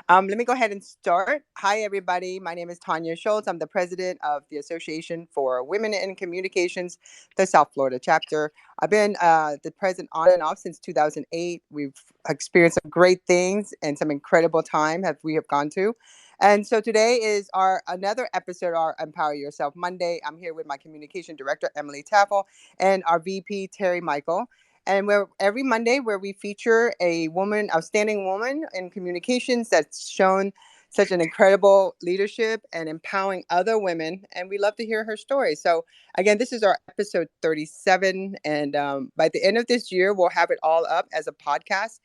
Let me go ahead and start. Hi, everybody. My name is Tanya Schultz. I'm the president of the Association for Women in Communications, the South Florida chapter. I've been the president on and off since 2008. We've experienced some great things and some incredible time that we have gone to. And so today is our another episode, our Empower Yourself Monday. I'm here with my communication director, Emily Taffel, and our VP, Terry Michael. And we're every Monday where we feature a woman, outstanding woman in communications that's shown such an incredible leadership and empowering other women. And we love to hear her story. So again, this is our episode 37. And by the end of this year, we'll have it all up as a podcast.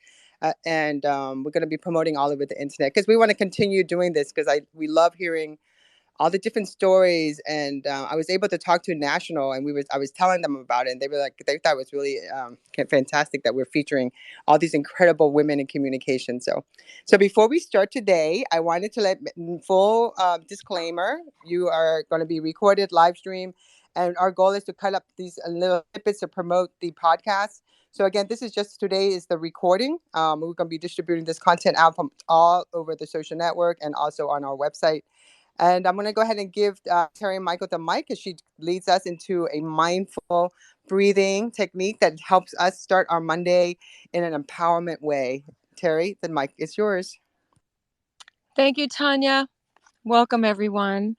And we're going to be promoting all over the internet because we want to continue doing this because we love hearing all the different stories. And I was able to talk to National, and I was telling them about it, and they were like, they thought it was really fantastic that we're featuring all these incredible women in communication. So before we start today, I wanted to let full disclaimer: you are going to be recorded, live stream, and our goal is to cut up these little snippets to promote the podcast. So again, this is just today is the recording. We're going to be distributing this content out from all over the social network and also on our website. And I'm going to go ahead and give Terry and Michael the mic as she leads us into a mindful breathing technique that helps us start our Monday in an empowerment way. Terry, the mic is yours. Thank you, Tanya. Welcome, everyone.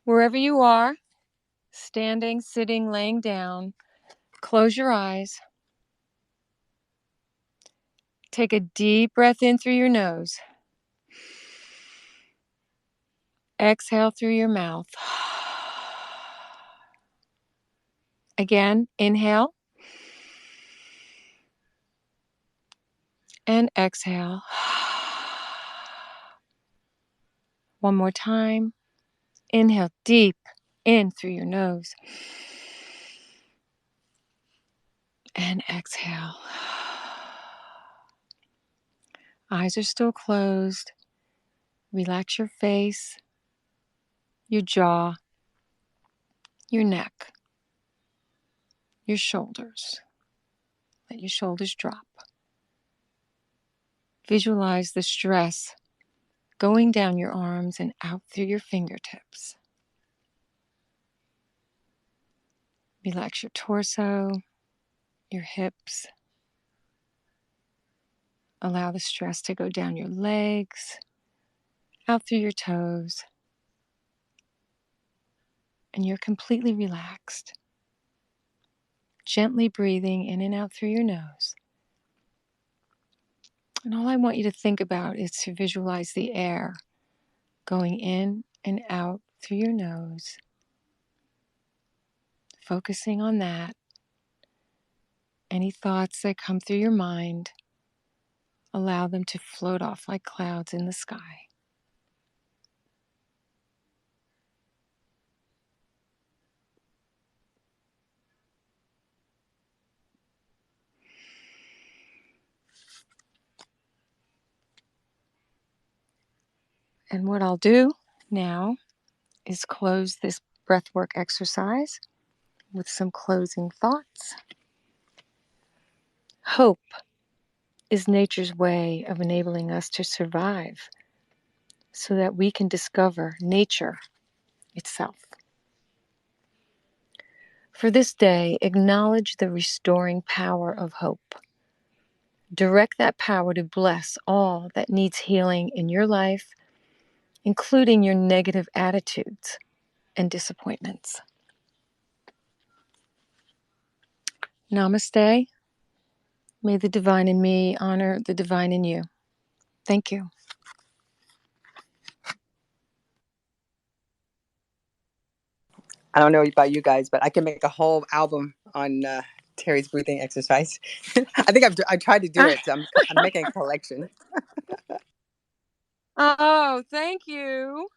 Wherever you are, standing, sitting, laying down, close your eyes. Take a deep breath in through your nose. Exhale through your mouth. Again, inhale and exhale. One more time. Inhale deep in through your nose. And exhale. Eyes are still closed. Relax your face, your jaw, your neck, your shoulders. Let your shoulders drop. Visualize the stress going down your arms and out through your fingertips. Relax your torso, your hips. Allow the stress to go down your legs, out through your toes. And you're completely relaxed. Gently breathing in and out through your nose. And all I want you to think about is to visualize the air going in and out through your nose. Focusing on that. Any thoughts that come through your mind, allow them to float off like clouds in the sky. And what I'll do now is close this breathwork exercise with some closing thoughts. Hope is nature's way of enabling us to survive so that we can discover nature itself. For this day, acknowledge the restoring power of hope. Direct that power to bless all that needs healing in your life, including your negative attitudes and disappointments. Namaste. May the divine in me honor the divine in you. Thank you. I don't know about you guys, but I can make a whole album on Terry's breathing exercise. I think I tried to do it. So I'm making a collection. Oh, thank you.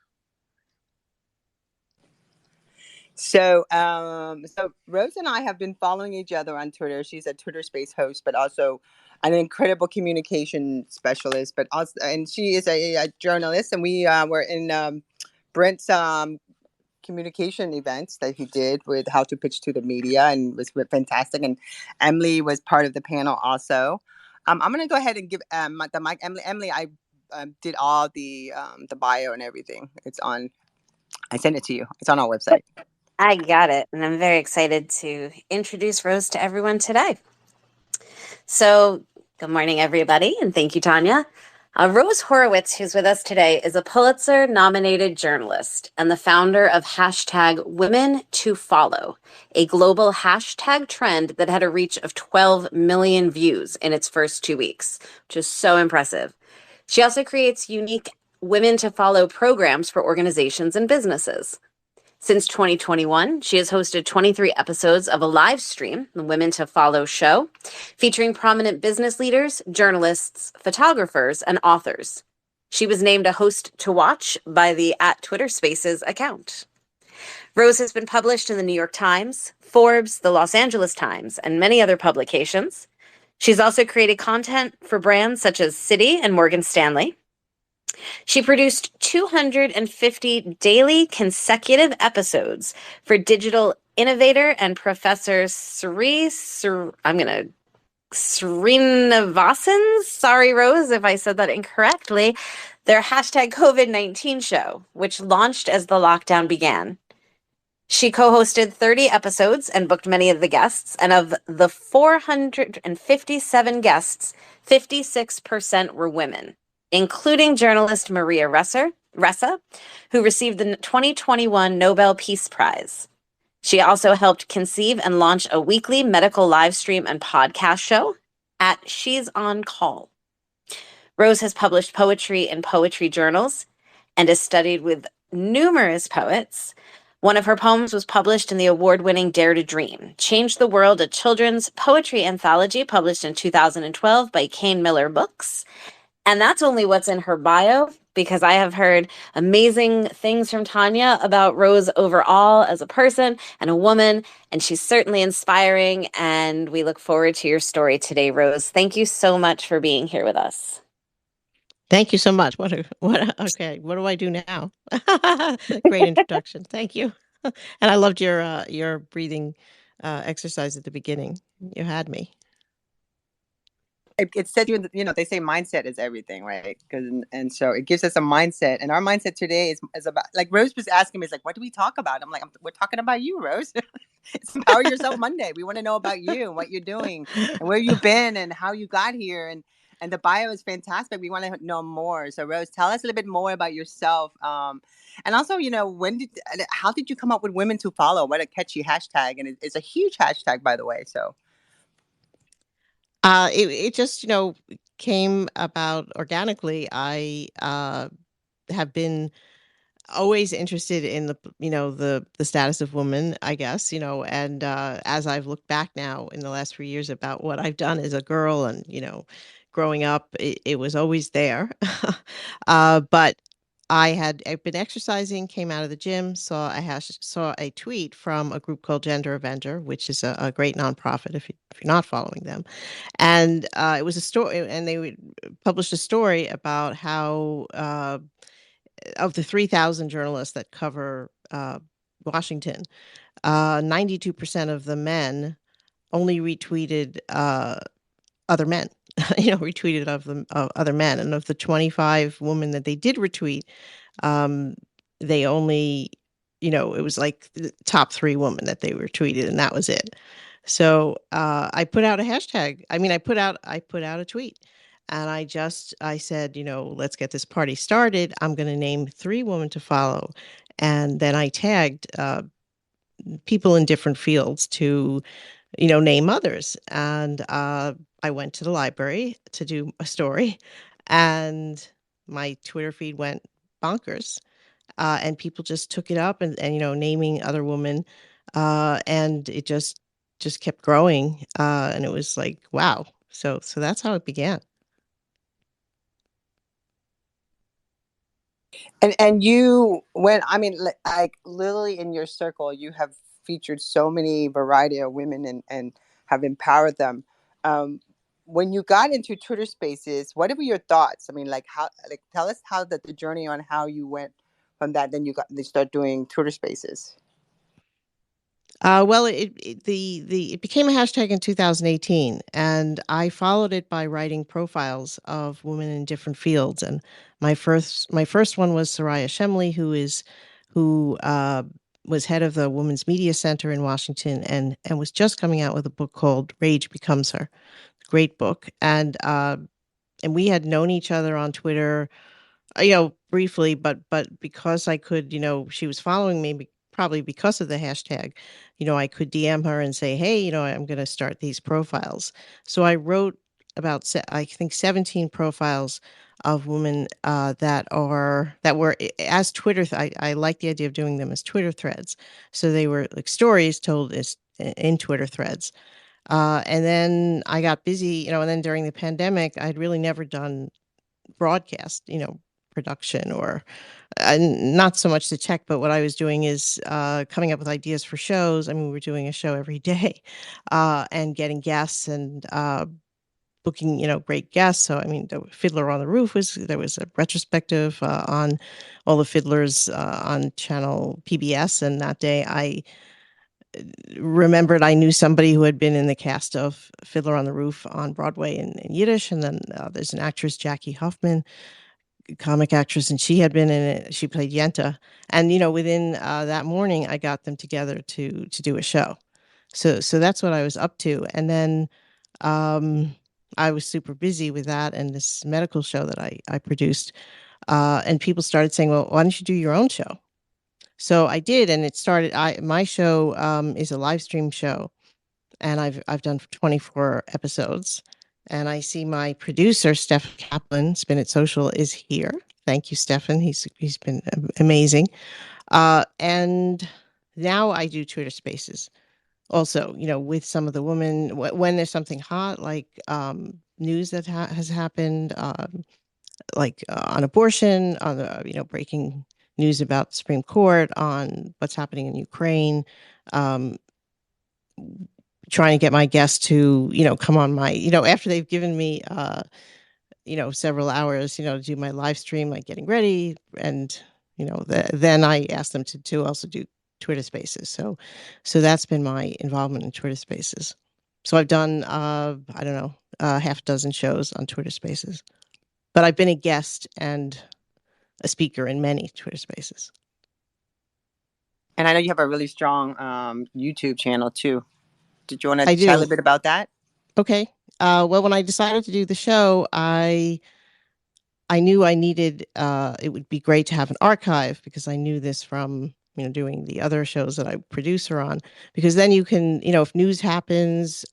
So Rose and I have been following each other on Twitter. She's a Twitter Space host, but also an incredible communication specialist. But also, and she is a journalist. And we were in Brent's communication events that he did with how to pitch to the media, and it was fantastic. And Emily was part of the panel also. I'm going to go ahead and give the mic, Emily. Emily, I did all the bio and everything. It's on. I sent it to you. It's on our website. I got it, and I'm very excited to introduce Rose to everyone today. So, good morning, everybody, and thank you, Tanya. Rose Horowitz, who's with us today, is a Pulitzer-nominated journalist and the founder of hashtag Women to Follow, a global hashtag trend that had a reach of 12 million views in its first 2 weeks, which is so impressive. She also creates unique Women to Follow programs for organizations and businesses. Since 2021, she has hosted 23 episodes of a live stream, the Women to Follow show, featuring prominent business leaders, journalists, photographers, and authors. She was named a host to watch by the @TwitterSpaces account. Rose has been published in the New York Times, Forbes, the Los Angeles Times, and many other publications. She's also created content for brands such as Citi and Morgan Stanley. She produced 250 daily consecutive episodes for Digital Innovator and Professor Srinivasan. Sorry, Rose, if I said that incorrectly. Their hashtag COVID-19 show, which launched as the lockdown began. She co-hosted 30 episodes and booked many of the guests. And of the 457 guests, 56% were women, including journalist Maria Ressa, who received the 2021 Nobel Peace Prize. She also helped conceive and launch a weekly medical live stream and podcast show at She's on Call. Rose has published poetry in poetry journals and has studied with numerous poets. One of her poems was published in the award-winning Dare to Dream, Change the World, a children's poetry anthology published in 2012 by Kane Miller Books. And that's only what's in her bio, because I have heard amazing things from Tanya about Rose overall as a person and a woman, and she's certainly inspiring, and we look forward to your story today, Rose. Thank you so much for being here with us. Thank you so much. Okay, what do I do now? Great introduction. Thank you. And I loved your breathing exercise at the beginning. You had me. It sets you, they say mindset is everything, right? And so it gives us a mindset, and our mindset today is about, like Rose was asking me, it's like, what do we talk about? I'm like, we're talking about you, Rose. It's Empower Yourself Monday. We want to know about you and what you're doing and where you've been and how you got here. And the bio is fantastic. We want to know more. So Rose, tell us a little bit more about yourself. And also, how did you come up with Women to Follow? What a catchy hashtag. And it's a huge hashtag, by the way. So It just came about organically. I have been always interested in the status of women, I guess, and as I've looked back now in the last 3 years about what I've done as a girl and growing up, it was always there. But I've been exercising, came out of the gym, saw a tweet from a group called Gender Avenger, which is a great nonprofit if you're not following them. And it was a story, and they published a story about how of the 3,000 journalists that cover Washington, 92% of the men only retweeted other men, retweeted of them other men, and of the 25 women that they did retweet, they only, it was like the top 3 women that they retweeted, and that was it. So I put out a hashtag. I put out a tweet, and I said, let's get this party started. I'm going to name 3 women to follow, and then I tagged people in different fields to name others. And I went to the library to do a story, and my Twitter feed went bonkers. And people just took it up and naming other women. And it just kept growing. And it was like, wow. So that's how it began. And you, like literally in your circle, you have featured so many variety of women and have empowered them. When you got into Twitter Spaces, what were your thoughts? Tell us how the journey on how you went from that. Then they start doing Twitter Spaces. Well, it became a hashtag in 2018, and I followed it by writing profiles of women in different fields. And my first one was Soraya Shemley, who was head of the Women's Media Center in Washington, and was just coming out with a book called Rage Becomes Her. Great book, and we had known each other on Twitter, briefly, but because I could, she was following me probably because of the hashtag, I could DM her and say, hey, I'm going to start these profiles. So I wrote about I think 17 profiles of women that were as Twitter. I like the idea of doing them as Twitter threads, so they were like stories told as in Twitter threads. And then I got busy, and then during the pandemic, I'd really never done broadcast, production or not so much the tech, but what I was doing is coming up with ideas for shows. I mean, we were doing a show every day and getting guests and booking, great guests. So, I mean, the Fiddler on the Roof there was a retrospective on all the fiddlers on channel PBS. And that day I remembered I knew somebody who had been in the cast of Fiddler on the Roof on Broadway in Yiddish. And then there's an actress, Jackie Huffman, comic actress, and she had been in it. She played Yenta, and within that morning, I got them together to do a show. So that's what I was up to, and then I was super busy with that and this medical show that I produced, and people started saying, "Well, why don't you do your own show?" So I did, and it started. My show is a live stream show, and I've done 24 episodes. And I see my producer, Stephen Kaplan, Spin It Social, is here. Thank you, Stefan. He's been amazing. And now I do Twitter Spaces. Also, with some of the women, when there's something hot, like news that has happened, like on abortion, on the breaking news about the Supreme Court, on what's happening in Ukraine. Um, Trying to get my guests to come on my after they've given me several hours to do my live stream, like getting ready, and then I ask them to also do Twitter Spaces. So that's been my involvement in Twitter Spaces. So I've done I don't know, half a dozen shows on Twitter Spaces, but I've been a guest and a speaker in many Twitter Spaces. And I know you have a really strong YouTube channel too. Did you want to I chat a do. little bit about that? Okay. Well, when I decided to do the show, I knew I needed it would be great to have an archive, because I knew this from doing the other shows that I producer on, because then you can if news happens,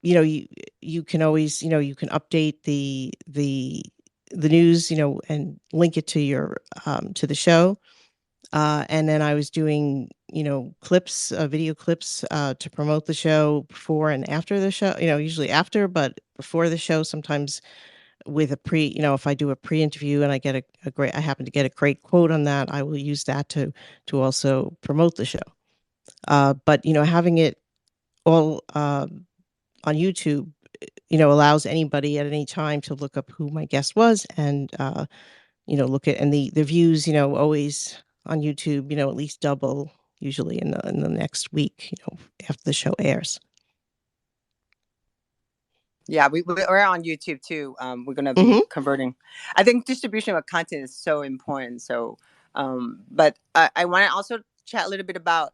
you can always you can update the news, and link it to your to the show. And then I was doing, clips, video clips to promote the show before and after the show, usually after, but before the show, sometimes with a if I do a pre-interview and I get I happen to get a great quote on that, I will use that to also promote the show. But, having it all on YouTube, allows anybody at any time to look up who my guest was and, look at, and the views, always on YouTube, at least double usually in the next week, after the show airs. Yeah, we're on YouTube too. We're going to be converting. I think distribution of content is so important. So, but I want to also chat a little bit about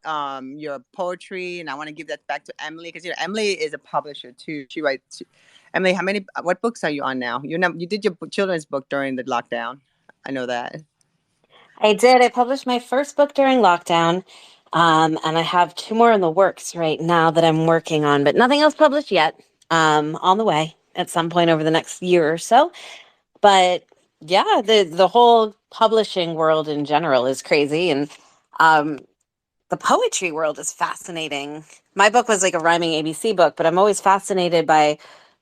your poetry, and I want to give that back to Emily, because Emily is a publisher too. She writes. Emily, what books are you on now? You did your children's book during the lockdown. I know that. I did. I published my first book during lockdown, and I have two more in the works right now that I'm working on, but nothing else published yet. On the way at some point over the next year or so. But yeah, the whole publishing world in general is crazy, and the poetry world is fascinating. My book was like a rhyming ABC book, but I'm always fascinated by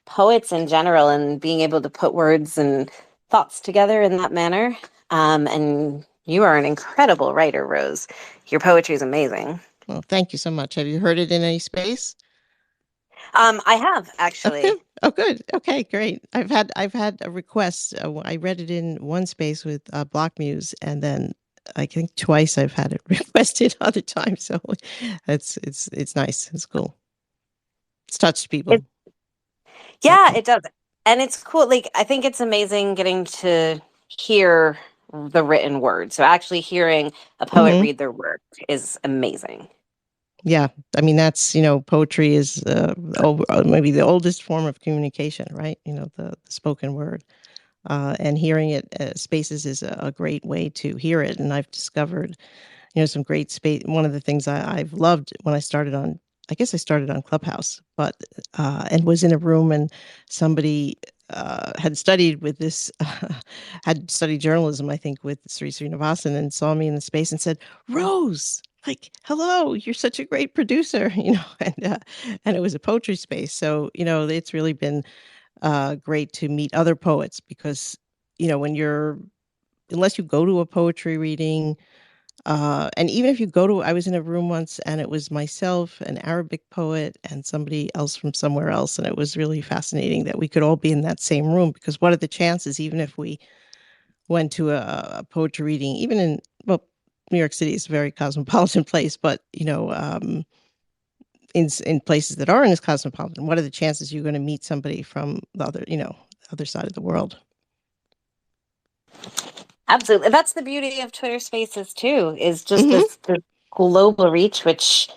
poets in general and being able to put words and thoughts together in that manner. And you are an incredible writer, Rose. Your poetry is amazing. Well, thank you so much. Have you heard it in any space? I have actually. Oh, good. Okay, great. I've had a request. I read it in one space with Block Muse, and then I think twice I've had it requested other times. So it's nice. It's cool. It's touched people. Yeah, it does. And it's cool. Like, I think it's amazing getting to hear the written word. So actually hearing a poet Mm-hmm. read their work is amazing. Yeah, I mean that's poetry is maybe the oldest form of communication, right? The spoken word, and hearing it spaces is a great way to hear it. And I've discovered some great space. One of the things I've loved when I started on, I guess I started on Clubhouse, but and was in a room and somebody had studied with this, had studied journalism, I think, with Sri Srinivasan, and saw me in the space and said, "Rose, like, hello, you're such a great producer," and it was a poetry space. So it's really been great to meet other poets because when you're unless you go to a poetry reading and even if you go to I was in a room once and it was myself, an Arabic poet, and somebody else from somewhere else, and it was really fascinating that we could all be in that same room because what are the chances, even if we went to a poetry reading, even in, well, New York City is a very cosmopolitan place, but in places that aren't as cosmopolitan, what are the chances you're going to meet somebody from the other side of the world? Absolutely. That's the beauty of Twitter Spaces too, is just Hmm. this global reach, which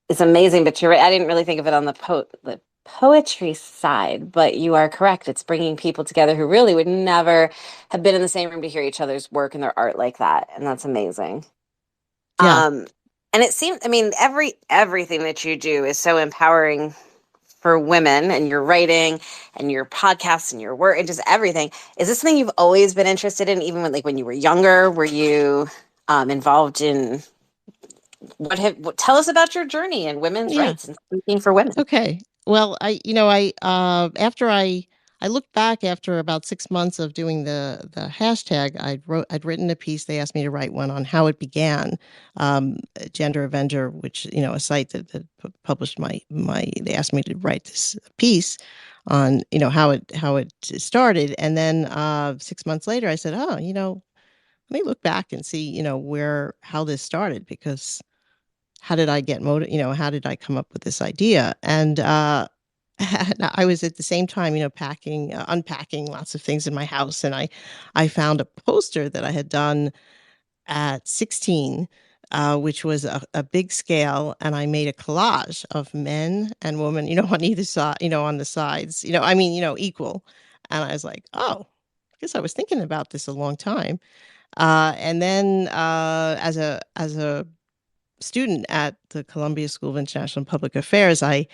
is amazing. But you're right, I didn't really think of it on the poetry side, but you are correct. It's bringing people together who really would never have been in the same room to hear each other's work and their art like that, and that's amazing. Yeah. Um, and it seems, I mean, everything that you do is so empowering for women, and your writing and your podcasts and your work and just everything. Is this something you've always been interested in, even when you were younger? Were you involved in tell us about your journey in women's Yeah. rights and speaking for women? Okay. Well, after I looked back after about 6 months of doing the hashtag, I'd written a piece. They asked me to write one on how it began, Gender Avenger, which a site that published my. They asked me to write this piece on how it started, and then 6 months later, I said, oh, let me look back and see where how this started because how did I get how did I come up with this idea? And I was at the same time, packing, unpacking lots of things in my house, and I found a poster that I had done at 16, which was a big scale, and I made a collage of men and women, on either side, on the sides, I mean, equal. And I was like, oh, I guess I was thinking about this a long time. And then as a student at the Columbia School of International Public Affairs, I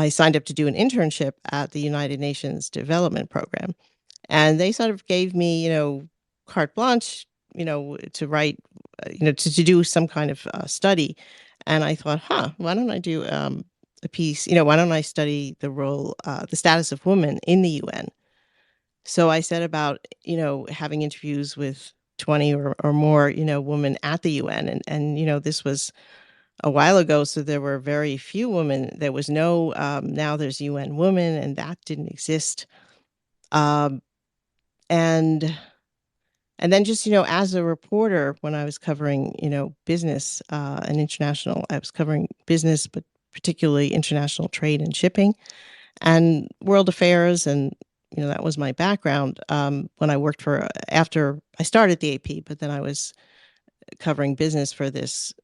signed up to do an internship at the United Nations Development Program, and they sort of gave me, carte blanche, to write, to do some kind of study. And I thought, why don't I do a piece? Why don't I study the status of women in the UN? So I set about, having interviews with 20 or more, women at the UN, and this was a while ago, so there were very few women. There was no now there's UN Women, and that didn't exist. Um, and and then just as a reporter, when I was covering business and international, I was covering business, but particularly international trade and shipping and world affairs, and that was my background when I worked for after I started the AP, but then I was covering business for this.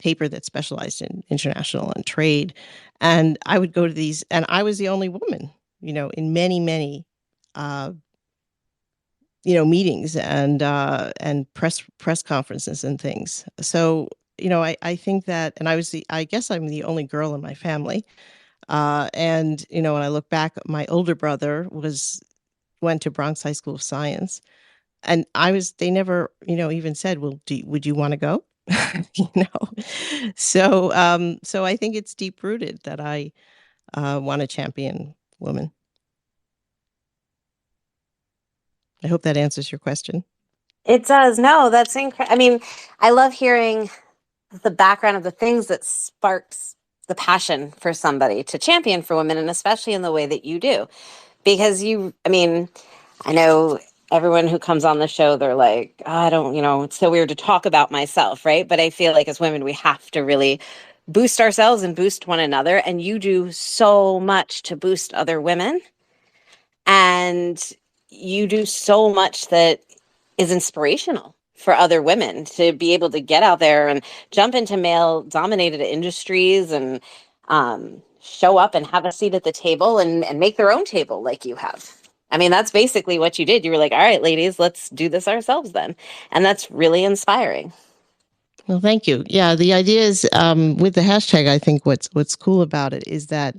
Paper that specialized in international and trade. And I would go to these, and I was the only woman, in many, many, uh, meetings and press conferences and things. So, I think that, and I guess I'm the only girl in my family. And, when I look back, my older brother went to Bronx High School of Science, and they never, even said, well, would you want to go? you know, so I think it's deep rooted that I want to champion women. I hope that answers your question. It does. No, that's incredible. I mean, I love hearing the background of the things that sparks the passion for somebody to champion for women, and especially in the way that you do. Because I mean, I know everyone who comes on the show, they're like, "Oh, I don't, it's so weird to talk about myself, right?" But I feel like as women, we have to really boost ourselves and boost one another. And you do so much to boost other women. And you do so much that is inspirational for other women to be able to get out there and jump into male dominated industries and show up and have a seat at the table and make their own table like you have. I mean, that's basically what you did. You were like, all right, ladies, let's do this ourselves then. And that's really inspiring. Well, thank you. Yeah, the idea is with the hashtag. I think what's cool about it is that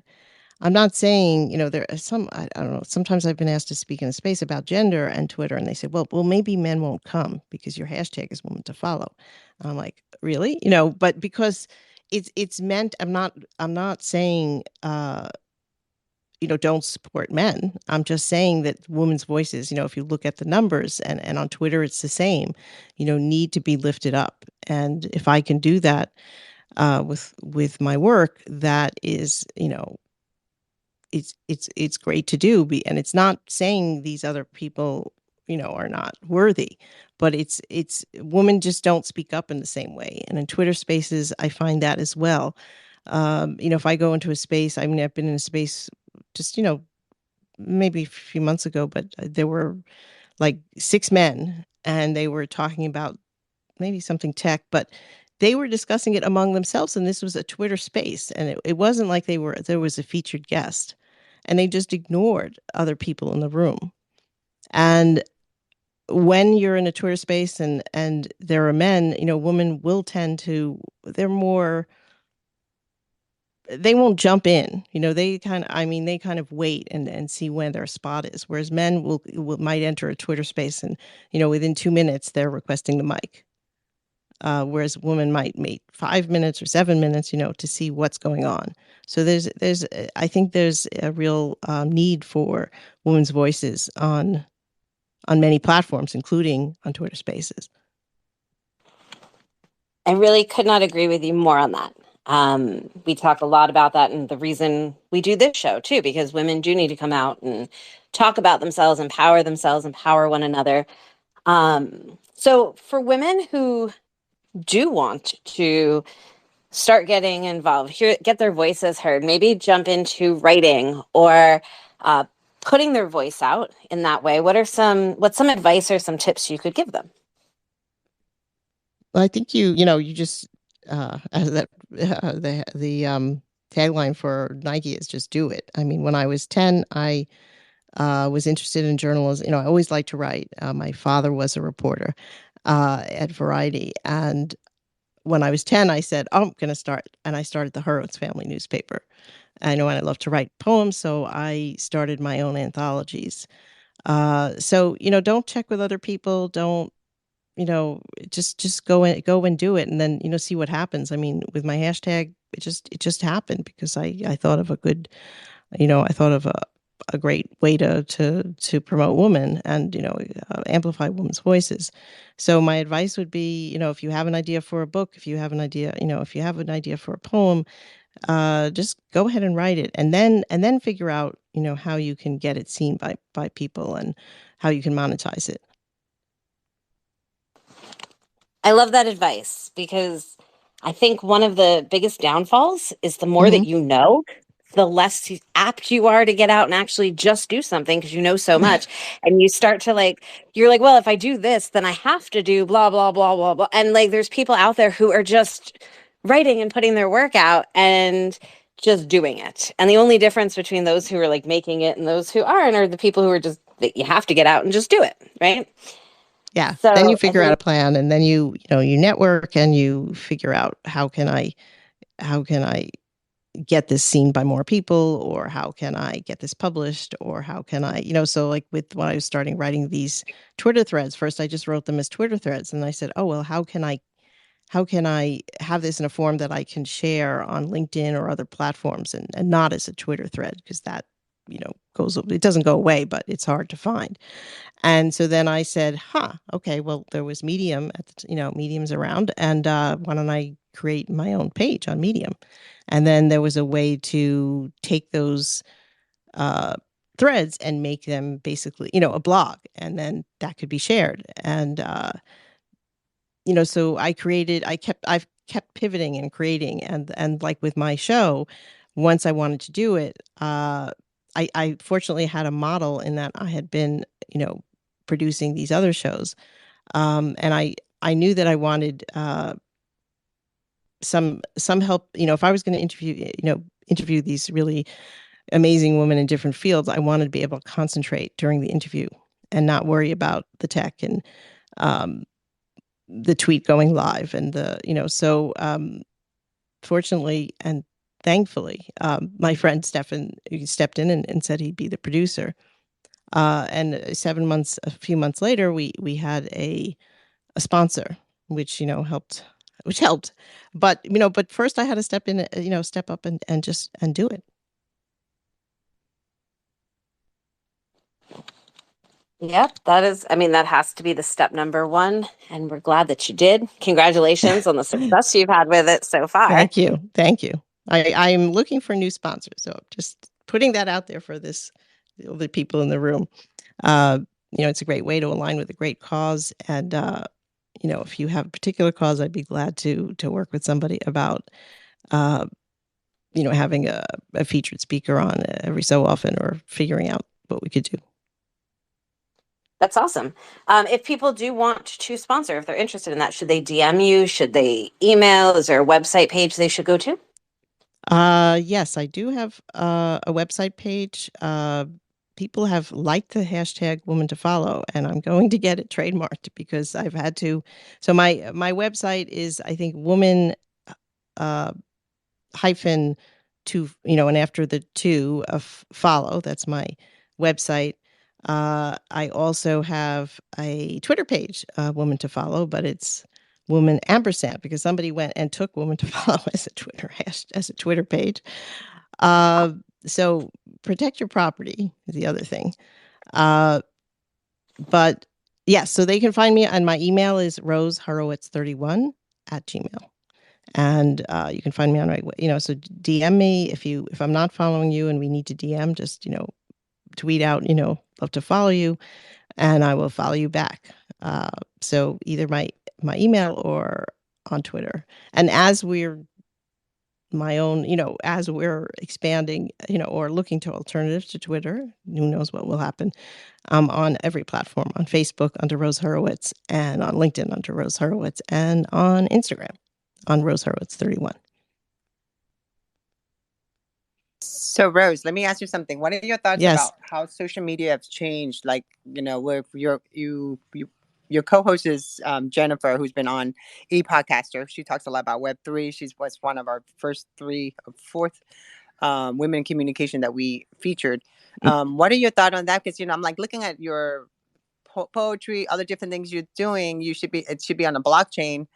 I'm not saying, there are some, I don't know, sometimes I've been asked to speak in a space about gender and Twitter, and they say, well, maybe men won't come because your hashtag is woman to follow. And I'm like, really? But because it's meant, I'm not saying, don't support men. I'm just saying that women's voices, if you look at the numbers and on Twitter, it's the same, need to be lifted up. And if I can do that with my work, that is, it's great to do. And it's not saying these other people, are not worthy, but it's women just don't speak up in the same way. And in Twitter spaces, I find that as well. If I go into a space, I mean, I've been in a space just, maybe a few months ago, but there were like 6 men and they were talking about maybe something tech, but they were discussing it among themselves. And this was a Twitter space. And it wasn't like there was a featured guest, and they just ignored other people in the room. And when you're in a Twitter space and there are men, women will tend to, they won't jump in. They kind of wait and see when their spot is. Whereas men might enter a Twitter space and, within 2 minutes, they're requesting the mic. Whereas women might wait 5 minutes or 7 minutes, to see what's going on. So I think there's a real need for women's voices on many platforms, including on Twitter Spaces. I really could not agree with you more on that. We talk a lot about that, and the reason we do this show too, because women do need to come out and talk about themselves, empower one another. So for women who do want to start getting involved, get their voices heard, maybe jump into writing or putting their voice out in that way, what's some advice or some tips you could give them? Well, I think you just the tagline for Nike is just do it. I mean, when I was 10, I was interested in journalism. I always liked to write. My father was a reporter at Variety, and when I was 10, I said, "Oh, I'm going to start," and I started the Hurwitz Family newspaper. I know, and I love to write poems, so I started my own anthologies. So don't check with other people. Don't just go and do it, and then see what happens. I mean, with my hashtag, it just happened because I thought of a good, I thought of a great way to promote women and amplify women's voices. So my advice would be, if you have an idea for a book, if you have an idea, if you have an idea for a poem, just go ahead and write it, and then figure out how you can get it seen by people and how you can monetize it. I love that advice because I think one of the biggest downfalls is the more Mm-hmm. that you know, the less apt you are to get out and actually just do something because you know so much. And you start to you're like, well, if I do this, then I have to do blah, blah, blah, blah, blah. And there's people out there who are just writing and putting their work out and just doing it. And the only difference between those who are making it and those who aren't are the people who are just, that you have to get out and just do it. Right. Yeah. So Then you I figure out a think plan, and then you network and you figure out how can I get this seen by more people, or how can I get this published, or how can I, so like when I was starting writing these Twitter threads, first I just wrote them as Twitter threads, and I said, oh, well, how can I have this in a form that I can share on LinkedIn or other platforms, and not as a Twitter thread, because that, it doesn't go away, but it's hard to find. And so then I said, okay, well, there was Medium Medium's around, and why don't I create my own page on Medium? And then there was a way to take those threads and make them basically, a blog, and then that could be shared. And so I've kept pivoting and creating, and like with my show, once I wanted to do it, I fortunately had a model in that I had been, producing these other shows, and I knew that I wanted some help. If I was going to interview these really amazing women in different fields, I wanted to be able to concentrate during the interview and not worry about the tech and um, the tweet going live and so fortunately and thankfully, my friend Stefan stepped in and said he'd be the producer. And a few months later, we had a sponsor, which helped. But first I had to step up and just do it. Yep, that has to be the step number one. And we're glad that you did. Congratulations on the success you've had with it so far. Thank you. Thank you. I'm looking for new sponsors. So just putting that out there for the people in the room. It's a great way to align with a great cause. And, if you have a particular cause, I'd be glad to work with somebody about, having a featured speaker on every so often, or figuring out what we could do. That's awesome. If people do want to sponsor, if they're interested in that, should they DM you? Should they email? Is there a website page they should go to? Yes, I do have a website page. People have liked the hashtag woman to follow, and I'm going to get it trademarked because I've had to. So my website is, I think, woman hyphen to, and after the two of follow. That's my website. I also have a Twitter page, woman to follow, but it's woman ampersand, because somebody went and took woman to follow as a Twitter page. So protect your property is the other thing. But yes, so they can find me, and my email is rosehorowitz31@gmail. And you can find me on so DM me if I'm not following you and we need to DM, just tweet out, love to follow you, and I will follow you back. So either my email or on Twitter. And as we're as we're expanding, or looking to alternatives to Twitter, who knows what will happen. On every platform, on Facebook under Rose Horowitz, and on LinkedIn under Rose Horowitz, and on Instagram on Rose Horowitz 31. So Rose, let me ask you something. What are your thoughts Yes. about how social media has changed? Like, where your co-host is Jennifer, who's been on ePodcaster. She talks a lot about Web3. She was one of our first fourth women in communication that we featured. What are your thoughts on that? Because I'm like looking at your poetry, other different things you're doing. It should be on a blockchain.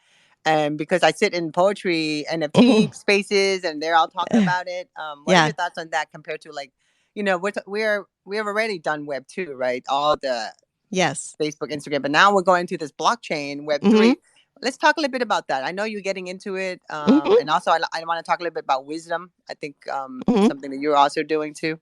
And because I sit in poetry NFT spaces and they're all talking about it. What are your thoughts on that compared to, like, we have already done Web2, right? All the Facebook, Instagram, but now we're going to this blockchain Web3. Let's talk a little bit about that. I know you're getting into it. And also I want to talk a little bit about wisdom. I think something that you're also doing too.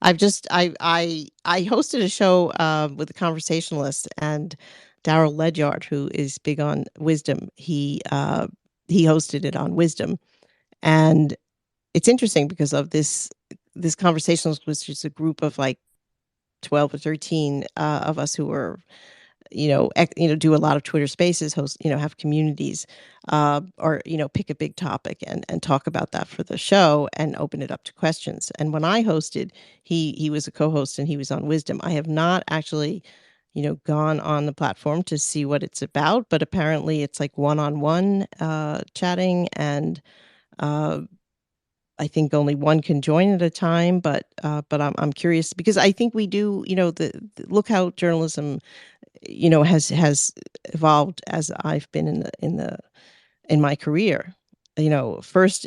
I hosted a show with a conversationalist, and Daryl Ledyard, who is big on wisdom. He hosted it on wisdom, and it's interesting because of this conversationalist was just a group of like 12 or 13 of us who were do a lot of Twitter Spaces, host, have communities, or pick a big topic and talk about that for the show and open it up to questions. And when I hosted, he was a co-host and he was on Wisdom. I have not actually, gone on the platform to see what it's about, but apparently it's like one-on-one chatting, and I think only one can join at a time. But I'm curious because I think we do, look how journalism has evolved as I've been in my career. First,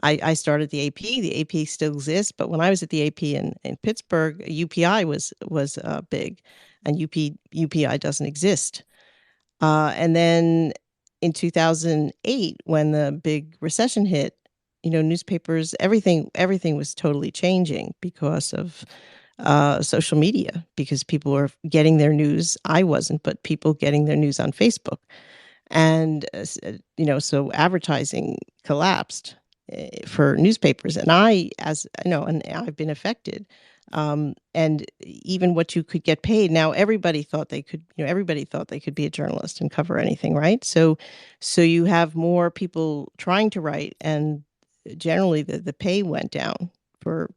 I started the AP. The AP still exists, but when I was at the AP in Pittsburgh, UPI was big, and UPI doesn't exist. And then in 2008, when the big recession hit, newspapers, everything was totally changing because of social media, because people were getting their news. I wasn't, but people getting their news on Facebook. And, so advertising collapsed for newspapers. And and I've been affected. And even what you could get paid. Now, everybody thought they could be a journalist and cover anything, right? So you have more people trying to write, and generally the pay went down for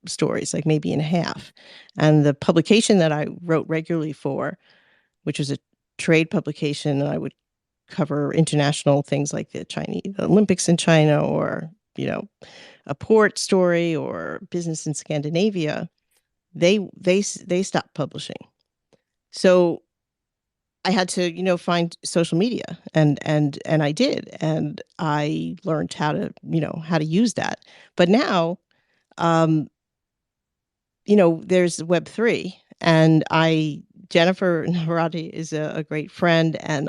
stories, like maybe in half. And the publication that I wrote regularly for, which was a trade publication, and I would cover international things like the Olympics in China, or a port story, or business in Scandinavia, they stopped publishing. So I had to find social media, and I did, and I learned how to use that. But now, there's Web3, and Jennifer Navarrete is a great friend, and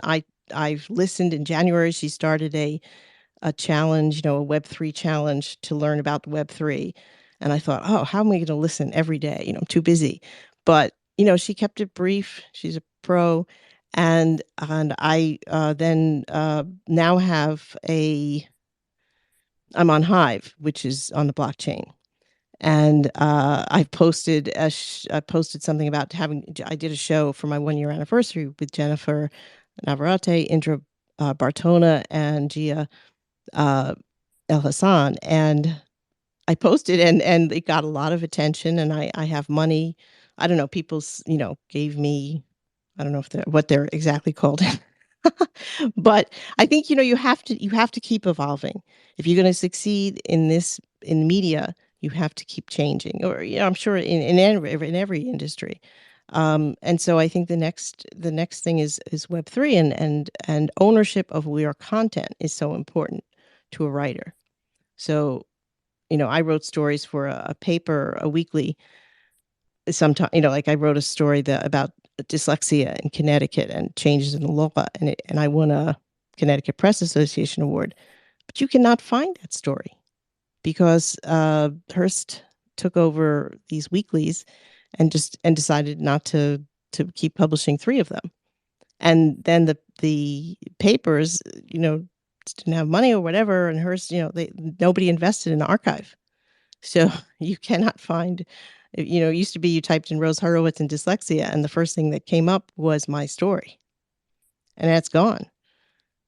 I've listened. In January, she started a challenge, a Web3 challenge, to learn about Web3. And I thought, oh, how am I going to listen every day? I'm too busy. But, she kept it brief. She's a pro. And I then now I'm on Hive, which is on the blockchain. And I posted something about I did a show for my 1-year anniversary with Jennifer Navarrete, Indra Bartona, and Gia El Hassan, and I posted, and it got a lot of attention, and I have money. I don't know, people gave me, I don't know what they're exactly called. But I think you have to keep evolving. If you're going to succeed in media, you have to keep changing, or I'm sure in every industry. And so I think the next thing is Web3, and ownership of your content is so important to a writer. So, I wrote stories for a paper, a weekly. Sometimes, like I wrote a story about dyslexia in Connecticut and changes in the law, and I won a Connecticut Press Association award. But you cannot find that story because Hearst took over these weeklies and decided not to keep publishing 3 of them. And then the papers, didn't have money or whatever, and Hearst, nobody invested in the archive. So you cannot find, it used to be you typed in Rose Horowitz and dyslexia, and the first thing that came up was my story. And that's gone.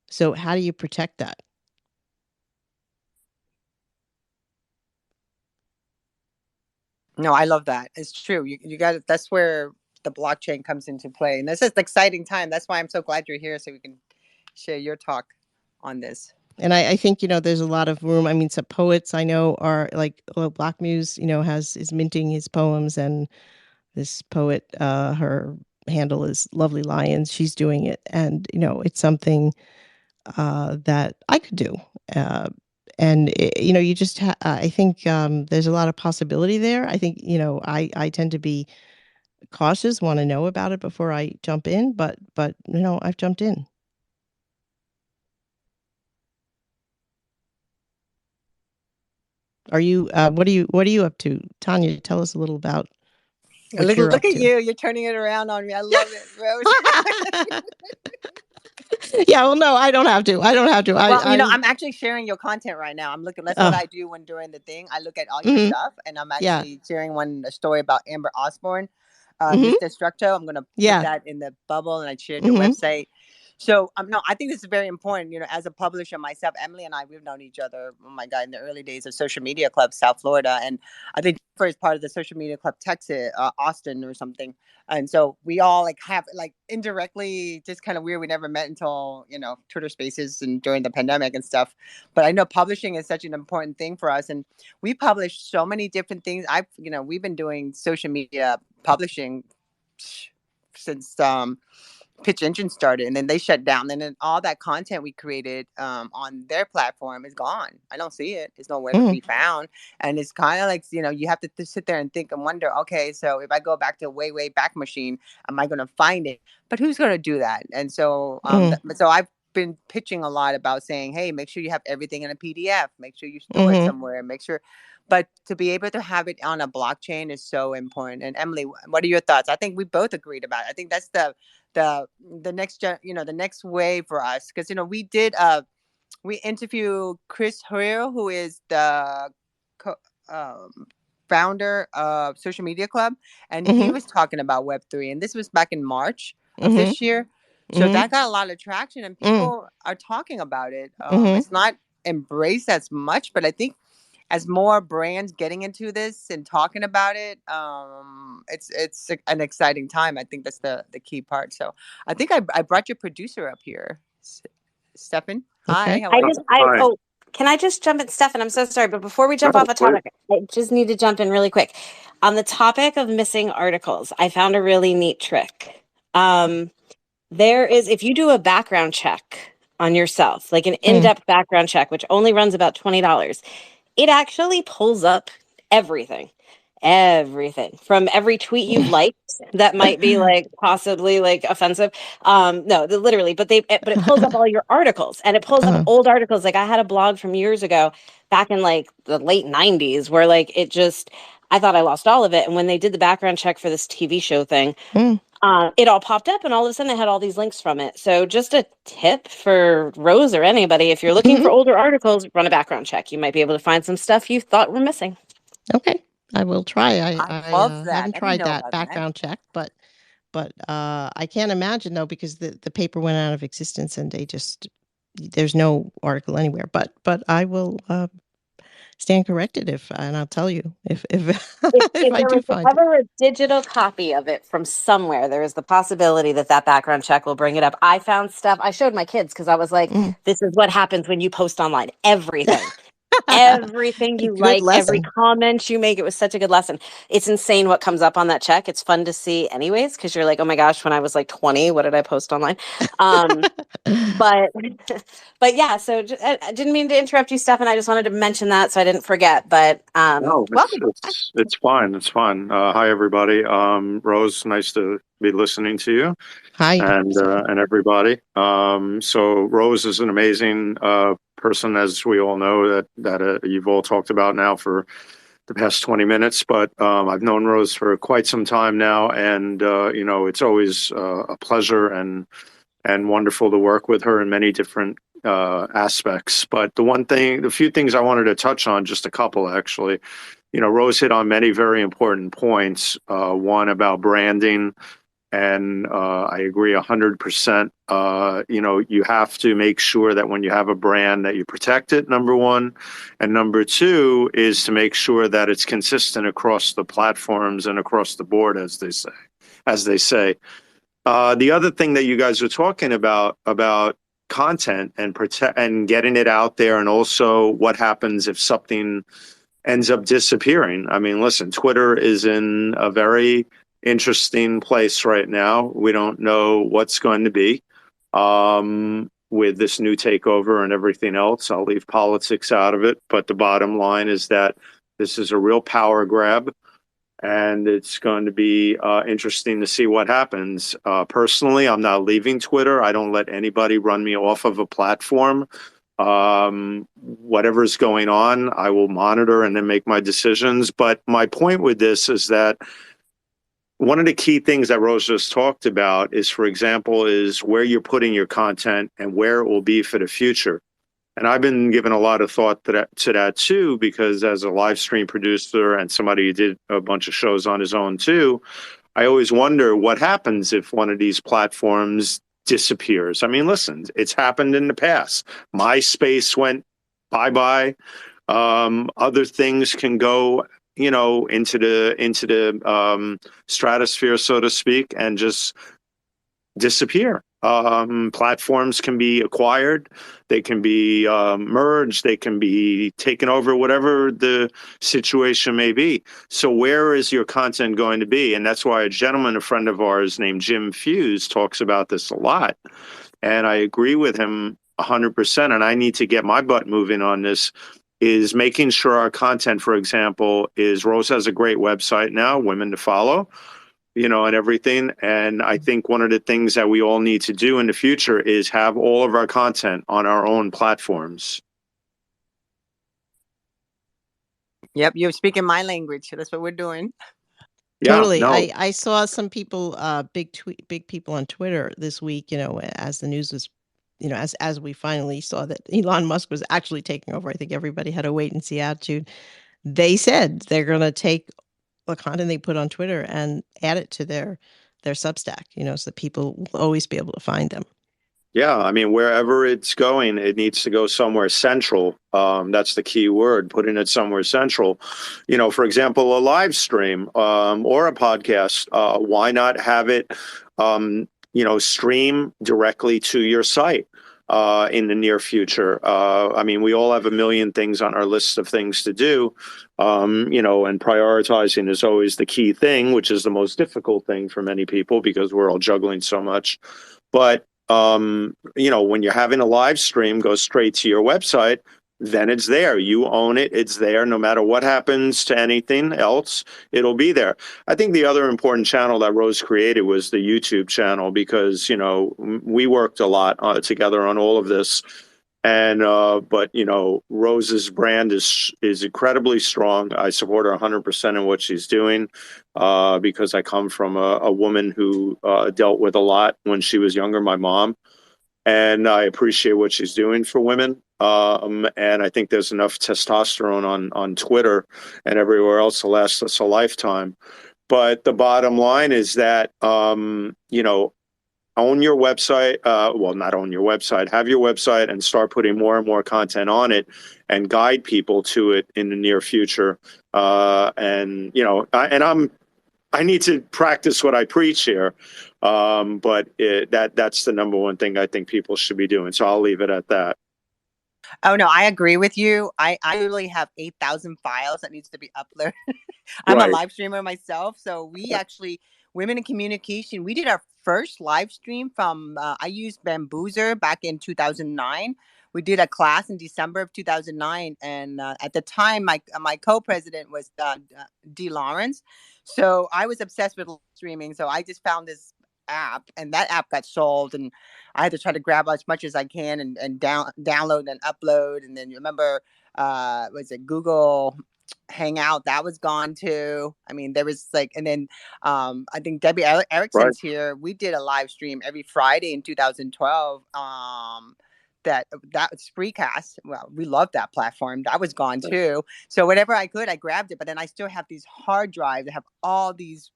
So how do you protect that? No, I love that. It's true. You got it. That's where the blockchain comes into play. And this is an exciting time. That's why I'm so glad you're here, so we can share your talk on this. And I think, there's a lot of room. I mean, some poets I know are like, Black Muse, is minting his poems, and this poet, her handle is Lovely Lions. She's doing it. And, it's something that I could do. And you just I think there's a lot of possibility there. I think I tend to be cautious, want to know about it before I jump in, but I've jumped in. Are you what are you up to, Tanya? Tell us a little about what you're Look up at to. you. You're turning it around on me. I love it, Rose. Yeah, well, no, I don't have to. Well, I'm actually sharing your content right now. I'm looking. That's what I do when during the thing. I look at all your stuff, and I'm Yeah. actually sharing a story about Amber Osborne, Mhm. Miss Destructo. I'm gonna put that in the bubble, and I shared your website. So no, I think this is very important. As a publisher myself, Emily and I, we've known each other. Oh my God, in the early days of Social Media Club South Florida, and I think first part of the Social Media Club Texas, Austin or something. And so we all have indirectly, just kind of weird. We never met until Twitter Spaces and during the pandemic and stuff. But I know publishing is such an important thing for us, and we publish so many different things. We've been doing social media publishing since Pitch Engine started, and then they shut down. And then all that content we created on their platform is gone. I don't see it. It's nowhere to be found. And it's kind of like, you have to sit there and think and wonder, okay, so if I go back to way back machine, am I going to find it? But who's going to do that? And so, so I've been pitching a lot about saying, hey, make sure you have everything in a PDF, make sure you store it Mm-hmm. somewhere, make sure. But to be able to have it on a blockchain is so important. And Emily, what are your thoughts? I think we both agreed about it. I think that's the next the next way for us, because we interviewed Chris Hoyle, who is the co- um, founder of Social Media Club, and he Mm-hmm. was talking about Web3, and this was back in March of Mm-hmm. this year. So Mm-hmm. that got a lot of traction, and Mm-hmm. people are talking about it. Mm-hmm. It's not embraced as much, but I think as more brands getting into this and talking about it, it's an exciting time. I think that's the key part. So I think I brought your producer up here, Stefan. Hi, Okay. how are you? Hi. Can I just jump in, Stefan? I'm so sorry, but before we jump No, off a please. topic, I just need to jump in really quick. On the topic of missing articles, I found a really neat trick. There is, if you do a background check on yourself, like an Mm. in-depth background check, which only runs about $20, it actually pulls up everything. Everything from every tweet you've liked that might be like possibly like offensive. No, literally, but it pulls up all your articles, and it pulls up Uh, old articles. Like I had a blog from years ago, back in like the late 90s, where like it just, I thought I lost all of it. And when they did the background check for this TV show thing, mm. it all popped up, and all of a sudden I had all these links from it. So just a tip for Rose or anybody, if you're looking for older articles, run a background check. You might be able to find some stuff you thought were missing. Okay, I will try. I love that. Haven't I didn't tried know that about that. background check, but I can't imagine though, because the paper went out of existence and they just there's no article anywhere. But I will stand corrected if, and I'll tell you if if If I there do was find it. ever a digital copy of it from somewhere, there is the possibility that that background check will bring it up. I found stuff I showed my kids because I was like, Mm. this is what happens when you post online. Everything A you good like, every lesson. comment you make. It was such a good lesson. It's insane what comes up on that check. It's fun to see anyways, because you're like, oh my gosh, when I was like 20, what did I post online? But but yeah, so I didn't mean to interrupt you, Stefan. I just wanted to mention that so I didn't forget. But No, welcome. it's fine. It's fine. Hi, everybody. Rose, nice to be listening to you Hi. and everybody. So Rose is an amazing person, as we all know that you've all talked about now for the past 20 minutes. But I've known Rose for quite some time now, and it's always a pleasure and wonderful to work with her in many different aspects. But the few things I wanted to touch on, just a couple actually. Rose hit on many very important points. One about branding, and I agree 100%. You have to make sure that when you have a brand that you protect it, number one, and number two is to make sure that it's consistent across the platforms and across the board, as they say. The other thing that you guys are talking about content and getting it out there, and also what happens if something ends up disappearing. I mean, listen, Twitter is in a very interesting place right now. We don't know what's going to be with this new takeover and everything else. I'll leave politics out of it, but the bottom line is that this is a real power grab, and it's going to be interesting to see what happens. Personally, I'm not leaving Twitter. I don't let anybody run me off of a platform. Whatever's going on, I will monitor and then make my decisions. But my point with this is that one of the key things that Rose just talked about is, for example, is where you're putting your content and where it will be for the future. And I've been giving a lot of thought to that too, because as a live stream producer and somebody who did a bunch of shows on his own too, I always wonder what happens if one of these platforms disappears. I mean, listen, it's happened in the past. MySpace went bye-bye. Other things can go, into the stratosphere, so to speak, and just disappear. Platforms can be acquired, they can be merged, they can be taken over, whatever the situation may be. So where is your content going to be? And that's why a friend of ours named Jim Fuse talks about this a lot. And I agree with him 100%. And I need to get my butt moving on this, is making sure our content, for example, is Rose has a great website now, Women to Follow. and everything. And I think one of the things that we all need to do in the future is have all of our content on our own platforms. Yep, you're speaking my language. That's what we're doing. Yeah, Totally. no, I saw some people, big people on Twitter this week, as the news was, as we finally saw that Elon Musk was actually taking over. I think everybody had a wait and see attitude. They said they're going to take the content they put on Twitter and add it to their Substack, so that people will always be able to find them. yeah, I mean, wherever it's going, it needs to go somewhere central. That's the key word, putting it somewhere central. For example, a live stream or a podcast. Why not have it, stream directly to your site in the near future? I mean, we all have a million things on our list of things to do, and prioritizing is always the key thing, which is the most difficult thing for many people because we're all juggling so much. But when you're having a live stream go straight to your website, then it's there. You own it. It's there. No matter what happens to anything else, it'll be there. I think the other important channel that Rose created was the YouTube channel because, we worked a lot together on all of this. And but Rose's brand is incredibly strong. I support her 100% in what she's doing because I come from a woman who dealt with a lot when she was younger, my mom, and I appreciate what she's doing for women. And I think there's enough testosterone on Twitter and everywhere else to last us a lifetime. But the bottom line is that own your website. Well, not own your website, have your website and start putting more and more content on it and guide people to it in the near future. I need to practice what I preach here. But that's the number one thing I think people should be doing. So I'll leave it at that. Oh no, I agree with you. I literally have 8,000 files that needs to be uploaded. I'm a Right. live streamer myself, so we actually Women in Communication. We did our first live stream from. I used Bamboozer back in 2009. We did a class in December of 2009, and at the time, my co-president was D. Lawrence. So I was obsessed with streaming. So I just found this app, and that app got sold, and I had to try to grab as much as I can and download and upload. And then you remember, was it Google Hangout? That was gone too. I mean, there was like, and then I think Debbie Right. Erickson's here. We did a live stream every Friday in 2012. That was Spreecast. Well, we loved that platform. That was gone too. So whatever I could, I grabbed it. But then I still have these hard drives that have all these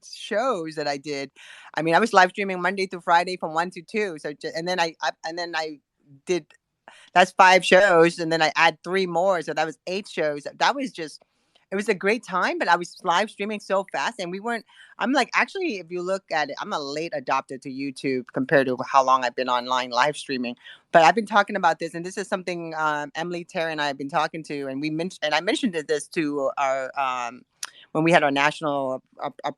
shows that I did. I mean, I was live streaming Monday through Friday from 1 to 2. So and then I did, that's 5 shows, and then I add 3 more, so that was 8 shows. That was just, it was a great time, but I was live streaming so fast, and we weren't. I'm like, actually, if you look at it, I'm a late adopter to YouTube compared to how long I've been online live streaming. But I've been talking about this, and this is something Emily, Terry, and I have been talking to, and I mentioned this to our when we had our national,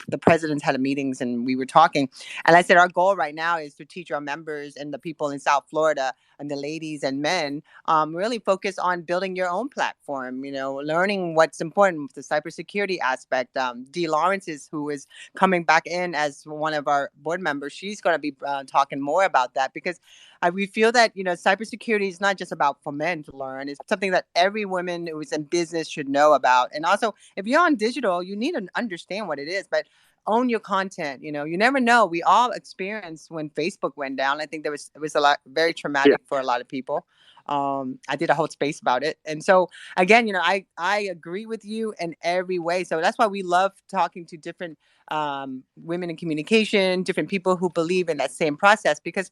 the presidents had a meetings and we were talking. And I said, our goal right now is to teach our members and the people in South Florida and the ladies and men really focus on building your own platform, learning what's important, the cybersecurity aspect. Dee Lawrence who is coming back in as one of our board members. She's going to be talking more about that because we feel that, cybersecurity is not just about for men to learn. It's something that every woman who is in business should know about. And also, if you're on digital, you need to understand what it is, but own your content. You never know. We all experienced when Facebook went down. I think it was a lot, very traumatic for a lot of people. I did a whole space about it. And so again, I agree with you in every way. So that's why we love talking to different women in communication, different people who believe in that same process, because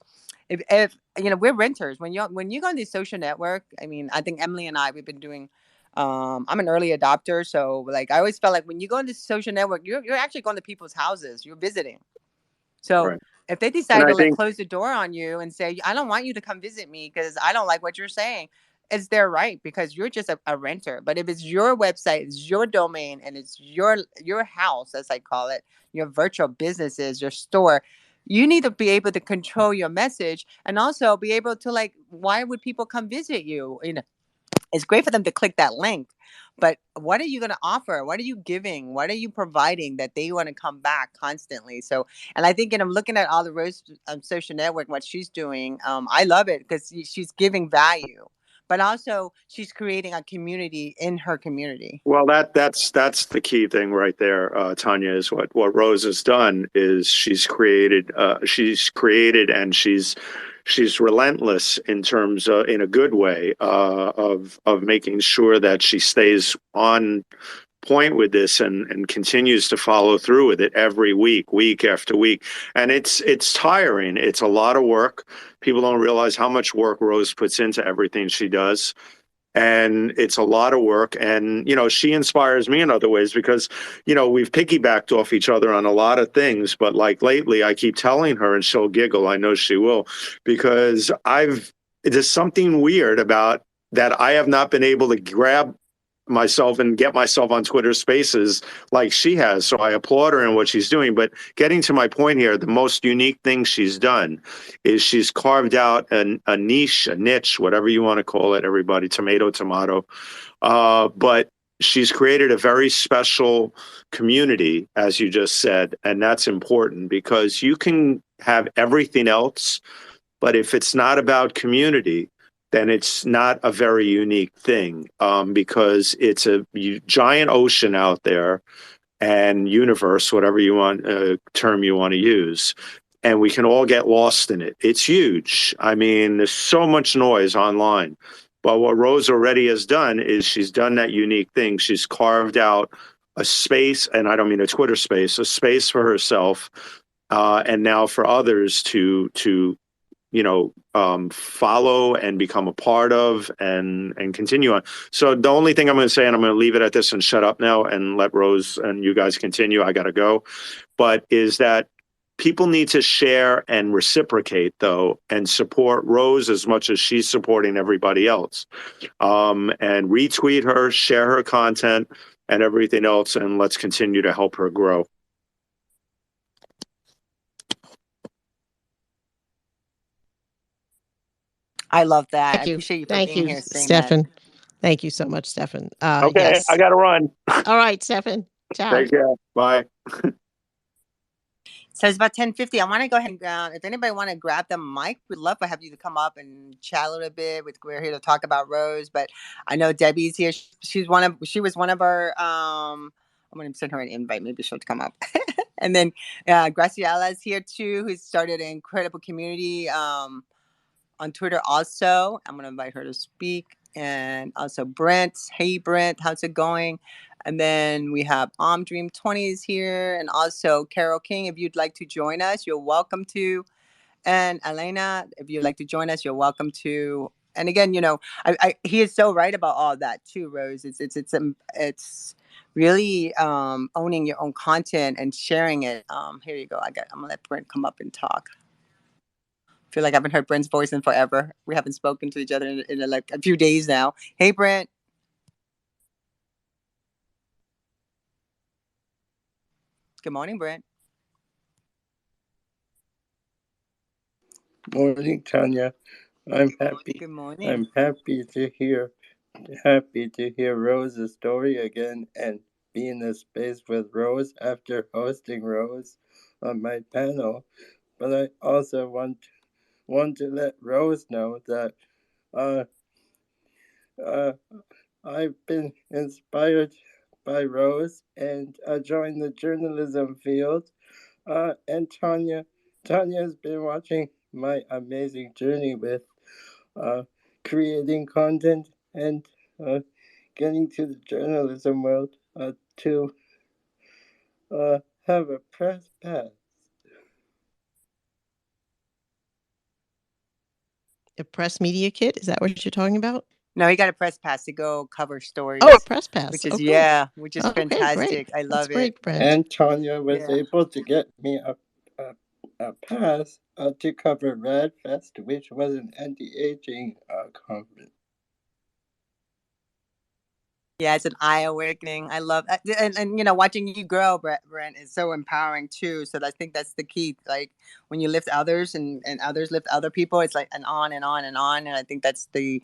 if we're renters, when you go on the social network, I mean, I think Emily and we've been doing, I'm an early adopter. So like, I always felt like when you go on this social network, you're actually going to people's houses, you're visiting. So Right. if they decide to close the door on you and say, I don't want you to come visit me because I don't like what you're saying, it's their right, because you're just a renter. But if it's your website, it's your domain, and it's your house, as I call it, your virtual businesses, your store, you need to be able to control your message and also be able to, like, why would people come visit you? It's great for them to click that link, but what are you going to offer? What are you giving? What are you providing that they want to come back constantly? So, and I think, and I'm looking at all the Rose social network, what she's doing. I love it because she's giving value, but also she's creating a community in her community. Well, that's the key thing right there, Tanya. Is what Rose has done is she's created and she's relentless in terms in a good way of making sure that she stays on point with this and continues to follow through with it every week after week. And it's tiring. It's a lot of work. People don't realize how much work Rose puts into everything she does. And it's a lot of work. And, she inspires me in other ways because, we've piggybacked off each other on a lot of things. But like lately, I keep telling her and she'll giggle. I know she will, because there's something weird about that. I have not been able to grab myself and get myself on Twitter Spaces like she has. So I applaud her in what she's doing. But getting to my point here, the most unique thing she's done is she's carved out a niche, a niche, whatever you want to call it, everybody, tomato. But she's created a very special community, as you just said. And that's important because you can have everything else, but if it's not about community, then it's not a very unique thing, because it's a giant ocean out there and universe, whatever you want term you want to use. And we can all get lost in it. It's huge. I mean, there's so much noise online. But what Rose already has done is she's done that unique thing. She's carved out a space, and I don't mean a Twitter space, a space for herself, and now for others to follow and become a part of and continue on. So the only thing I'm going to say, and I'm going to leave it at this and shut up now and let Rose and you guys continue, I got to go, but is that people need to share and reciprocate, though, and support Rose as much as she's supporting everybody else, and retweet her, share her content and everything else, and let's continue to help her grow. I love that. Thank I you. appreciate you for Thank being you, here saying Stefan. Thank you so much, Stefan. Okay, Yes. I got to run. All right, Stefan. Ciao. Take care. Bye. So it's about 10:50. I want to go ahead and if anybody want to grab the mic, we'd love to have you to come up and chat a little bit. We're here to talk about Rose, but I know Debbie's here. She was one of our. I'm going to send her an invite. Maybe she'll come up. And then Graciela is here too, who started an incredible community on Twitter. Also, I'm going to invite her to speak. And also Brent. Hey Brent, how's it going? And then we have Dream 20 is here, and also Carol King. If you'd like to join us, you're welcome to. And Elena, if you'd like to join us, you're welcome to. And again, he is so right about all that too, Rose. It's really owning your own content and sharing it. Here you go. I'm gonna let Brent come up and talk. I feel like I haven't heard Brent's voice in forever. We haven't spoken to each other in like a few days now. Hey, Brent. Good morning, Brent. Morning, Tanya. I'm happy. Good morning. I'm happy to hear Rose's story again and be in a space with Rose after hosting Rose on my panel. But I also want to let Rose know that I've been inspired by Rose and I joined the journalism field. And Tanya's been watching my amazing journey with creating content and getting to the journalism world to have a press pass. A press media kit? Is that what you're talking about? No, he got a press pass to go cover stories. Oh, a press pass. Which is which is okay, fantastic. Great. I love That's great, it. Brent. And Tanya was able to get me a pass to cover RadFest, which was an anti-aging conference. Yeah, it's an eye awakening. I love and you know, watching you grow, Brent, is so empowering too. So I think that's the key. Like when you lift others and others lift other people, it's like and on and on and on. And I think that's the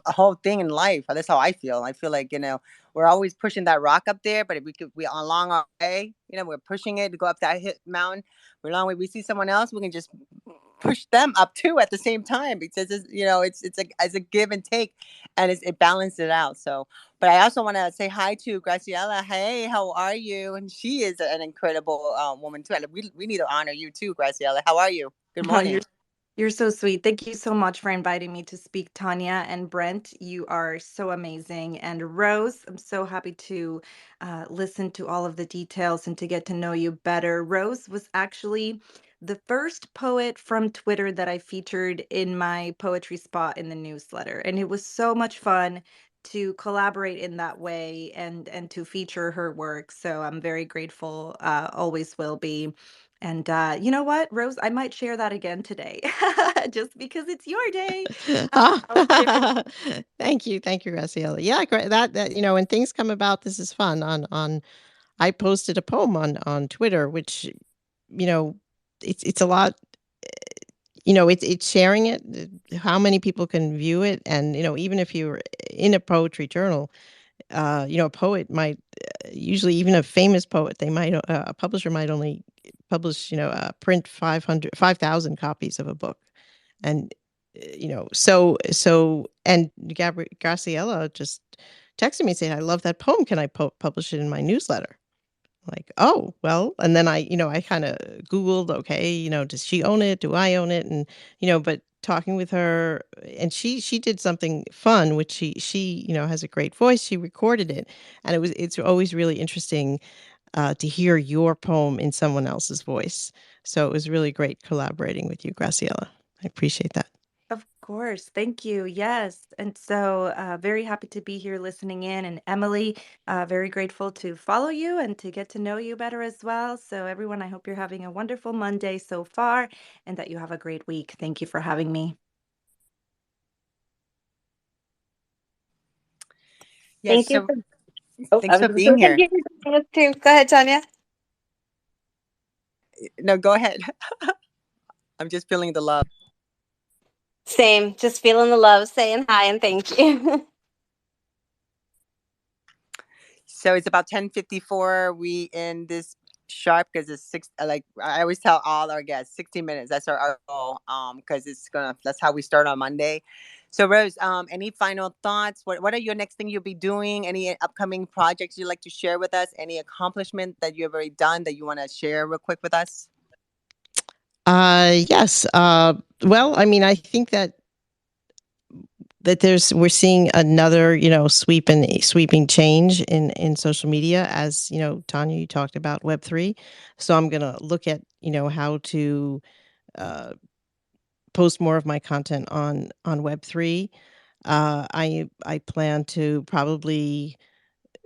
whole thing in life. That's how I feel. I feel like, you know, we're always pushing that rock up there, but if we along our way, you know, we're pushing it to go up that mountain. We're along way. We see someone else, we can just push them up too at the same time because it's, you know, it's a give and take, and it balances it out. So but I also want to say hi to Graciela. Hey, how are you? And she is an incredible woman too. And we need to honor you too, Graciela. How are you? Good Oh, morning. you're so sweet. Thank you so much for inviting me to speak, Tanya and Brent. You are so amazing. And Rose, I'm so happy to listen to all of the details and to get to know you better. Rose was actually the first poet from Twitter that I featured in my poetry spot in the newsletter. And it was so much fun to collaborate in that way and to feature her work. So I'm very grateful, always will be. And you know what, Rose, I might share that again today, just because it's your day. I'll share. Ah, thank you, Graciela. Yeah, great. That you know, when things come about, this is fun. On I posted a poem on Twitter, which you know, it's a lot. You know, it's sharing it. How many people can view it, and you know, even if you're in a poetry journal, you know, a poet might usually even a famous poet, they might a publisher might only publish, you know, print 5,000 copies of a book. And you know, and Graciela just texted me saying, I love that poem, can I publish it in my newsletter? Like, oh well. And then I, you know, I kind of googled, okay, you know, does she own it, do I own it? And you know, but talking with her, and she did something fun, which she you know, has a great voice, she recorded it, and it's always really interesting to hear your poem in someone else's voice. So it was really great collaborating with you, Graciela. I appreciate that. Of course. Thank you. Yes. And so, very happy to be here listening in. And Emily, very grateful to follow you and to get to know you better as well. So, everyone, I hope you're having a wonderful Monday so far and that you have a great week. Thank you for having me. Yes. Thank you So for, oh, I thanks was for going to say being thank here. you for joining us too. Go ahead, Tanya. No, go ahead. I'm just feeling the love. Same, just feeling the love, saying hi and thank you. So it's about 10:54. We end this sharp because it's six. Like I always tell all our guests, 60 minutes. That's our goal. Because that's how we start on Monday. So Rose, any final thoughts? What are your next thing you'll be doing? Any upcoming projects you'd like to share with us? Any accomplishment that you've already done that you want to share real quick with us? Yes. Well, I mean, I think that we're seeing another, you know, sweeping change in social media, as you know, Tanya, you talked about Web3. So I'm going to look at, you know, how to uh, post more of my content on Web3. I plan to probably,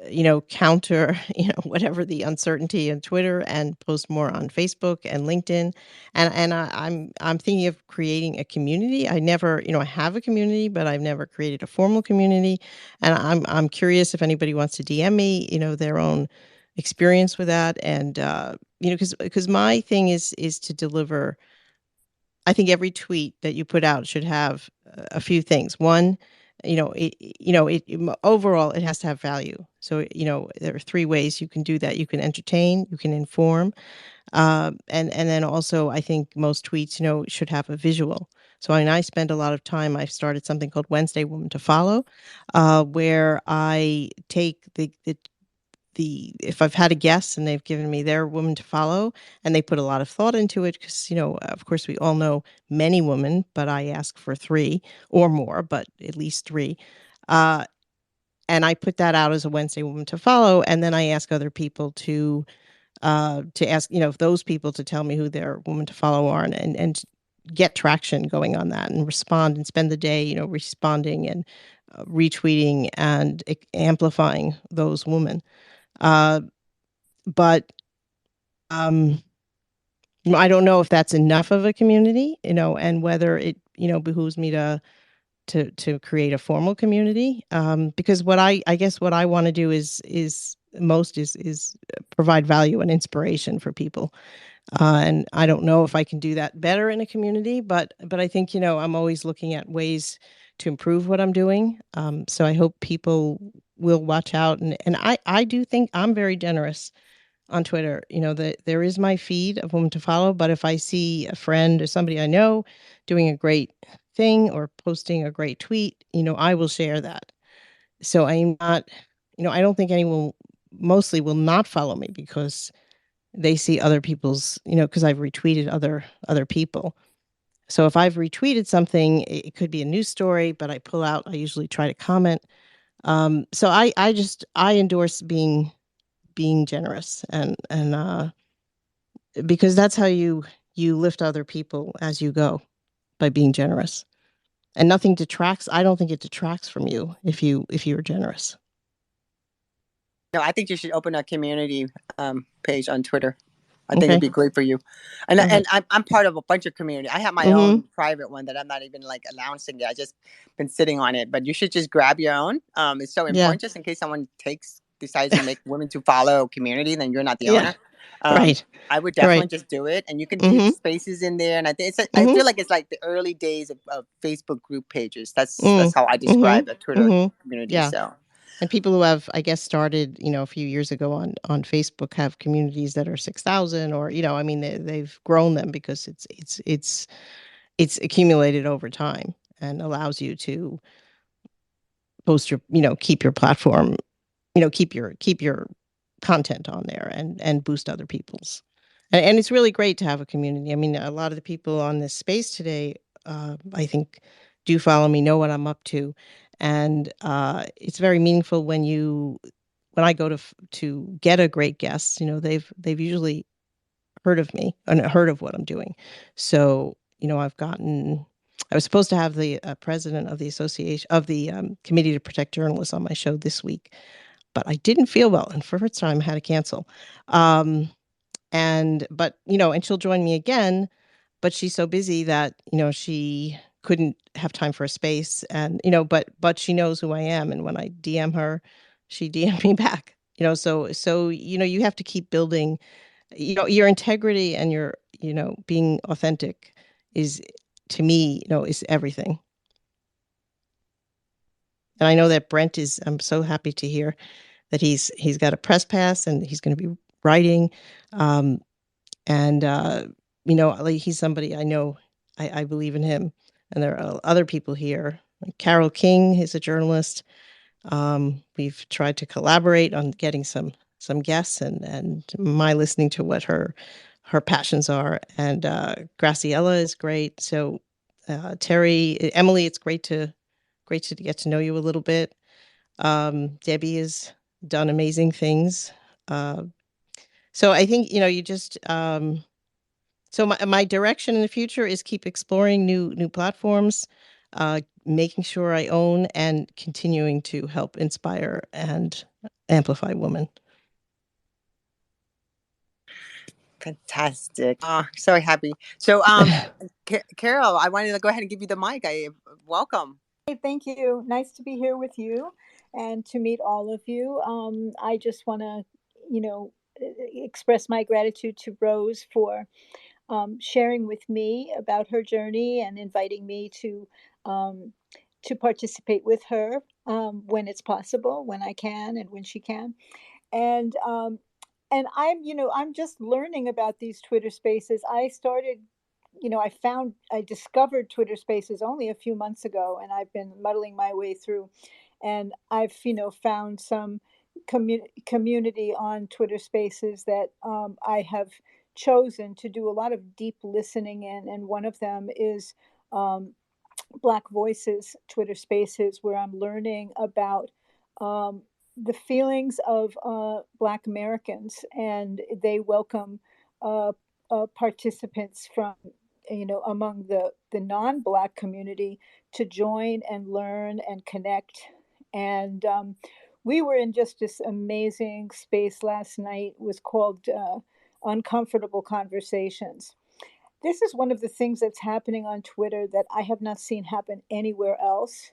you know, counter, you know, whatever the uncertainty in Twitter, and post more on Facebook and LinkedIn. And I'm thinking of creating a community. I never, you know, I have a community, but I've never created a formal community. And I'm curious if anybody wants to DM me, you know, their own experience with that. And you know, because my thing is to deliver. I think every tweet that you put out should have a few things. One, you know, overall it has to have value. So, you know, there are three ways you can do that. You can entertain, you can inform, and then also I think most tweets, you know, should have a visual. So I spend a lot of time. I've started something called Wednesday Woman to Follow, where I take the if I've had a guest and they've given me their woman to follow, and they put a lot of thought into it, because you know, of course, we all know many women, but I ask for three or more, but at least three. uh, and I put that out as a Wednesday woman to follow, and then I ask other people to ask, you know, those people to tell me who their woman to follow are, and get traction going on that, and respond, and spend the day, you know, responding and retweeting and amplifying those women. uh, but um, I don't know if that's enough of a community, you know, and whether it, you know, behooves me to to create a formal community, because what I guess what I want to do is provide value and inspiration for people. And I don't know if I can do that better in a community, but I think, I'm always looking at ways to improve what I'm doing. So I hope people will watch out. And I do think I'm very generous on Twitter. There is my feed of women to follow, but if I see a friend or somebody I know doing a great thing or posting a great tweet, I will share that. So I'm not, I don't think anyone mostly will not follow me because they see other people's, because I've retweeted other people. So if I've retweeted something, it could be a news story, but I pull out, I usually try to comment. So I endorse being generous, and because that's how you lift other people as you go, by being generous. And nothing detracts. I don't think it detracts from you if you're generous. No, I think you should open a community page on Twitter. I think it'd Okay. be great for you. And Go ahead. I'm part of a bunch of community. I have my own private one that I'm not even like announcing it. I just been sitting on it. But you should just grab your own. It's so Yeah. important, just in case someone decides to make women to follow a community, then you're not the Yeah. owner. Right. I would definitely Right. just do it, and you can keep spaces in there. And I think I feel like it's like the early days of Facebook group pages. That's how I describe a Twitter community. Yeah. So. And people who have, I guess, started, a few years ago on Facebook have communities that are 6,000, or, I mean, they've grown them because it's accumulated over time and allows you to post your, keep your platform, keep your content on there and boost other people's. And it's really great to have a community. I mean, a lot of the people on this space today, I think, do follow me, know what I'm up to, and it's very meaningful when I go to get a great guest. They've usually heard of me and heard of what I'm doing. So I was supposed to have the president of the association of the committee to protect journalists on my show this week, but I didn't feel well, and for first time I had to cancel. And she'll join me again, but she's so busy that she couldn't have time for a space, and but she knows who I am, and when I DM her, she DM me back. So you have to keep building, your integrity, and your being authentic is, to me, is everything. And I know that Brent is, I'm so happy to hear that he's got a press pass and he's going to be writing. And like, he's somebody I know. I believe in him. And there are other people here. Like Carol King is a journalist. We've tried to collaborate on getting some guests and my listening to what her passions are. And Graciela is great. So Terry, Emily, it's great to get to know you a little bit. Debbie has done amazing things. So I think, you just, so my direction in the future is keep exploring new platforms, making sure I own, and continuing to help inspire and amplify women. Fantastic. Oh, so happy. So, Carol, I wanted to go ahead and give you the mic. Welcome. Hey, thank you. Nice to be here with you and to meet all of you. I just want to, express my gratitude to Rose for sharing with me about her journey and inviting me to participate with her when it's possible, when I can, and when she can. And I'm just learning about these Twitter Spaces. I discovered Twitter Spaces only a few months ago, and I've been muddling my way through, and I've found some community on Twitter Spaces that I have chosen to do a lot of deep listening in, and one of them is Black Voices Twitter Spaces, where I'm learning about the feelings of Black Americans, and they welcome participants from among the non-Black community to join and learn and connect. And we were in just this amazing space last night. It was called Uncomfortable Conversations. this is one of the things that's happening on Twitter that I have not seen happen anywhere else,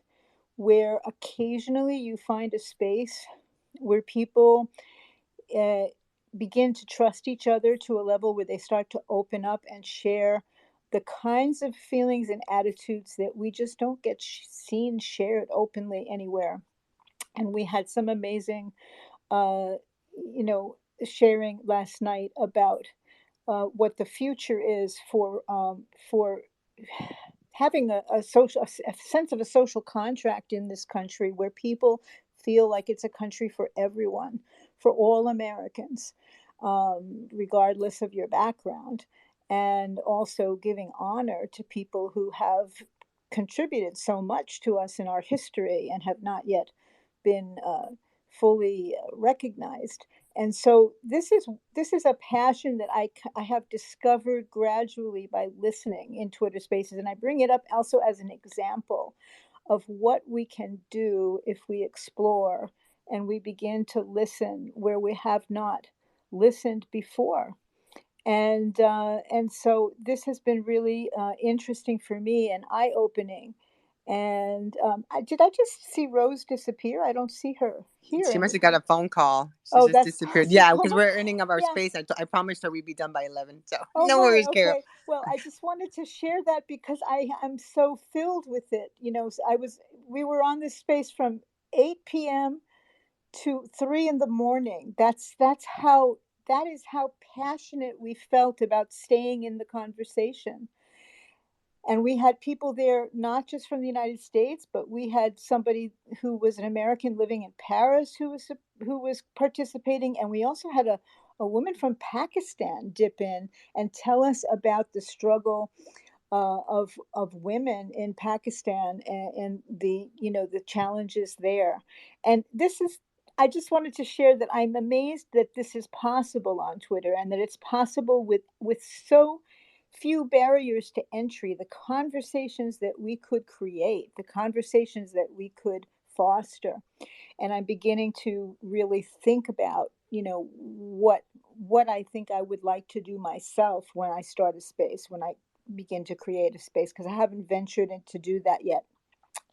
where occasionally you find a space where people uh, begin to trust each other to a level where they start to open up and share the kinds of feelings and attitudes that we just don't get seen shared openly anywhere. And we had some amazing, uh, sharing last night about what the future is for having a social a sense of a social contract in this country where people feel like it's a country for everyone, for all Americans, regardless of your background, and also giving honor to people who have contributed so much to us in our history and have not yet been fully recognized. And so this is a passion that I have discovered gradually by listening in Twitter Spaces, and I bring it up also as an example of what we can do if we explore and we begin to listen where we have not listened before. And so this has been really interesting for me and eye opening. And did I just see Rose disappear? I don't see her here She must have anymore. got a phone call. She Oh, just that's disappeared. Yeah, possible. because we're earning up our Yeah. space. I promised her we'd be done by 11. So Oh no my, worries, Carol. okay. Well, I just wanted to share that because I am so filled with it. We were on this space from 8 p.m. to 3 in the morning. That is how passionate we felt about staying in the conversation. And we had people there not just from the United States, but we had somebody who was an American living in Paris who was participating, and we also had a woman from Pakistan dip in and tell us about the struggle of women in Pakistan, and the challenges there. And this is I just wanted to share that I'm amazed that this is possible on Twitter, and that it's possible with so few barriers to entry, the conversations that we could create, the conversations that we could foster. And I'm beginning to really think about, what I think I would like to do myself when I start a space, when I begin to create a space, because I haven't ventured in to do that yet.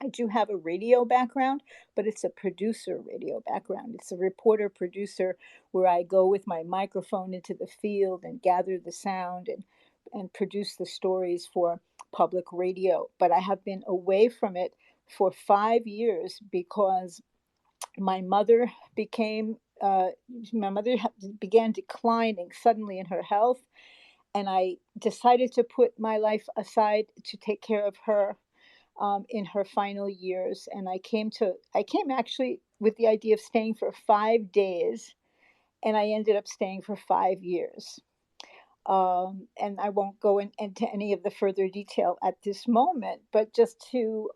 I do have a radio background, but it's a producer radio background. It's a reporter producer where I go with my microphone into the field and gather the sound and produce the stories for public radio. But I have been away from it for 5 years because my mother became my mother began declining suddenly in her health, and I decided to put my life aside to take care of her in her final years. And I came actually with the idea of staying for 5 days, and I ended up staying for 5 years. And I won't go into any of the further detail at this moment, but just to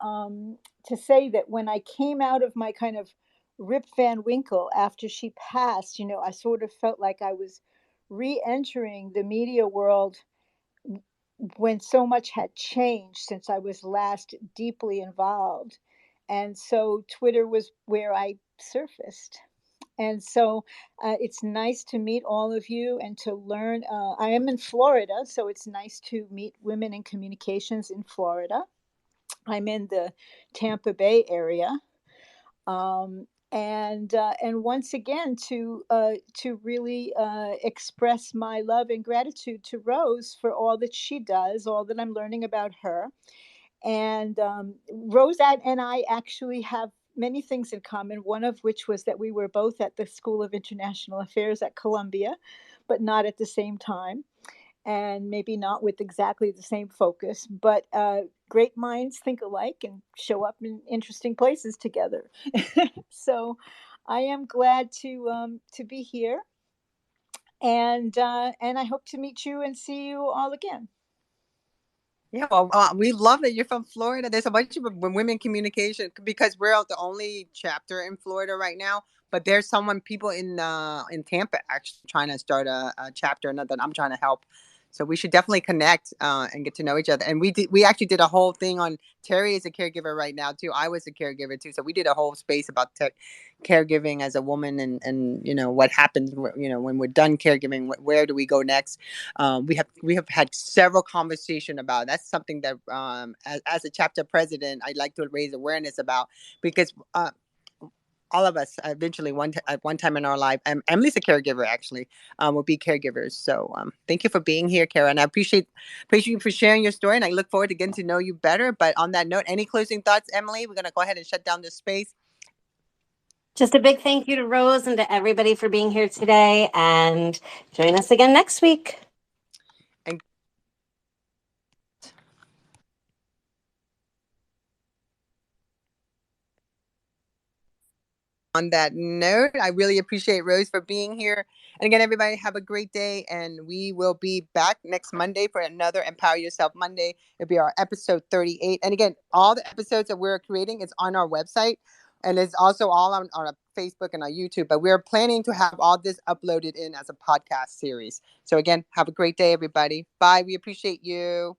say that when I came out of my kind of Rip Van Winkle after she passed, I sort of felt like I was re-entering the media world when so much had changed since I was last deeply involved. And so Twitter was where I surfaced. And so it's nice to meet all of you and to learn. I am in Florida, so it's nice to meet women in communications in Florida. I'm in the Tampa Bay area. And once again to really express my love and gratitude to Rose for all that she does, all that I'm learning about her. And Rose and I actually have many things in common, one of which was that we were both at the School of International Affairs at Columbia, but not at the same time, and maybe not with exactly the same focus. But great minds think alike and show up in interesting places together. So I am glad to be here, and I hope to meet you and see you all again. Yeah, well, we love that you're from Florida. There's a bunch of women communication because we're the only chapter in Florida right now. But there's people in Tampa actually trying to start a chapter, and that I'm trying to help So we should definitely connect and get to know each other. And we actually did a whole thing on Terry is a caregiver right now too. I was a caregiver too, so we did a whole space about caregiving as a woman, and what happens when we're done caregiving. Where do we go next? We have had several conversation about. That's something that as a chapter president, I'd like to raise awareness about, because all of us eventually at one time in our life, Emily's a caregiver actually, will be caregivers. So thank you for being here, Kara, and I appreciate you for sharing your story, and I look forward to getting to know you better. But on that note, any closing thoughts, Emily? We're going to go ahead and shut down this space. Just a big thank you to Rose and to everybody for being here today, and join us again next week. And on that note, I really appreciate Rose for being here. And again, everybody, have a great day. And we will be back next Monday for another Empower Yourself Monday. It'll be our episode 38. And again, all the episodes that we're creating is on our website. And it's also all on our Facebook and our YouTube. But we're planning to have all this uploaded in as a podcast series. So again, have a great day, everybody. Bye. We appreciate you.